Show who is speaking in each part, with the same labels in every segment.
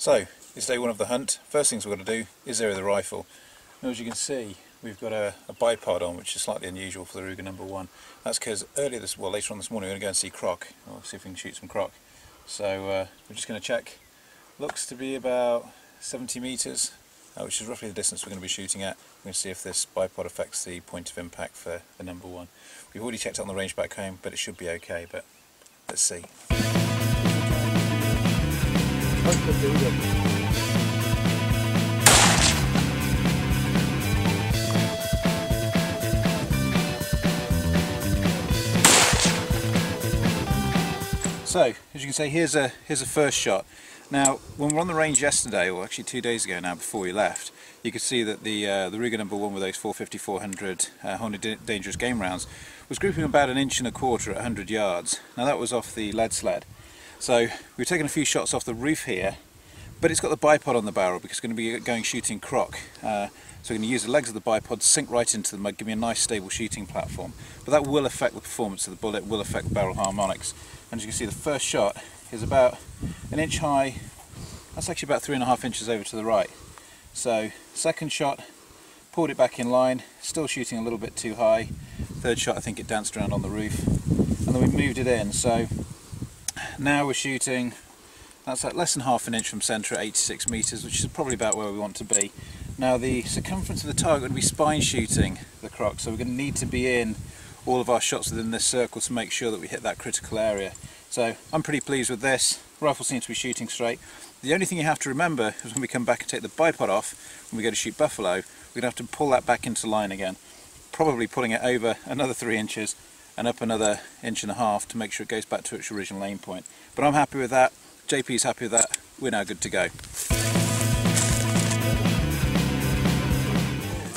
Speaker 1: So, it's day one of the hunt. First things we're going to do is zero the rifle. Now, as you can see, we've got a bipod on, which is slightly unusual for the Ruger number 1. That's because later on this morning, we're going to go and see croc, or see if we can shoot some croc. So we're just going to check. Looks to be about 70 metres, which is roughly the distance we're going to be shooting at. We're going to see if this bipod affects the point of impact for the number 1. We've already checked it on the range back home, but it should be okay. But let's see. So, as you can see, here's a first shot. Now, when we were on the range yesterday, or actually 2 days ago now, before we left, you could see that the Ruger number 1 with those 450-400 Honda Dangerous Game rounds was grouping about 1.25 inches at 100 yards. Now that was off the lead sled. So we've taken a few shots off the roof here, but it's got the bipod on the barrel because it's going to be going shooting croc. So we're going to use the legs of the bipod, sink right into the mud, give me a nice stable shooting platform. But that will affect the performance of the bullet, will affect the barrel harmonics. And as you can see, the first shot is about 1 inch high. That's actually about 3.5 inches over to the right. So second shot, pulled it back in line, still shooting a little bit too high. Third shot, I think it danced around on the roof, and then we moved it in. So now we're shooting, that's like less than half an inch from centre at 86 metres, which is probably about where we want to be. Now the circumference of the target would be spine shooting the croc, so we're going to need to be in all of our shots within this circle to make sure that we hit that critical area. So I'm pretty pleased with this. Rifle seems to be shooting straight. The only thing you have to remember is when we come back and take the bipod off, when we go to shoot buffalo, we're going to have to pull that back into line again. Probably pulling it over another 3 inches and up another 1.5 inches to make sure it goes back to its original aim point. But I'm happy with that, JP's happy with that, we're now good to go.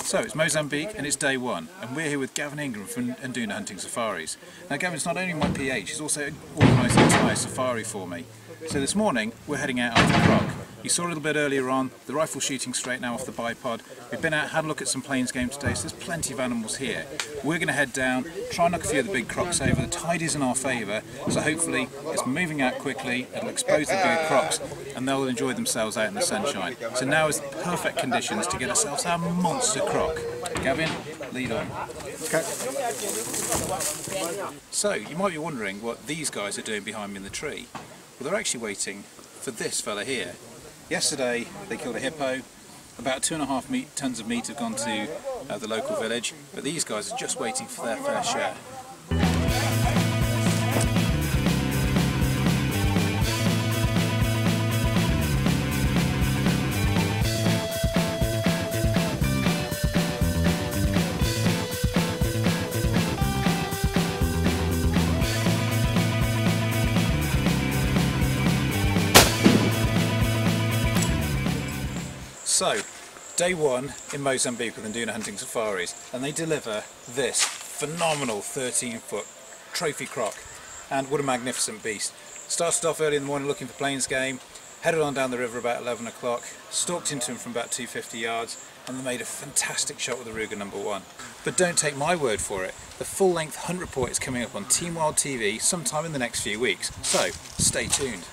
Speaker 1: So it's Mozambique and it's day one, and we're here with Gavin Ingram from Nduna Hunting Safaris. Now Gavin's not only my PH, he's also organised the entire safari for me. So this morning we're heading out after croc. You saw a little bit earlier on, the rifle shooting straight now off the bipod. We've been out, had a look at some plains game today, so there's plenty of animals here. We're going to head down, try and knock a few of the big crocs over. The tide is in our favour, so hopefully it's moving out quickly, it'll expose the bigger crocs, and they'll enjoy themselves out in the sunshine. So now is the perfect conditions to get ourselves our monster croc. Gavin, lead on.
Speaker 2: Okay.
Speaker 1: So, you might be wondering what these guys are doing behind me in the tree. Well, they're actually waiting for this fella here. Yesterday they killed a hippo, about 2.5 tons of meat have gone to the local village, but these guys are just waiting for their fair share. So, day one in Mozambique with Nduna Hunting Safaris, and they deliver this phenomenal 13-foot trophy croc, and what a magnificent beast. Started off early in the morning looking for plains game, headed on down the river about 11 o'clock, stalked into him from about 250 yards, and they made a fantastic shot with the Ruger number 1. But don't take my word for it, the full-length hunt report is coming up on Team Wild TV sometime in the next few weeks, so stay tuned.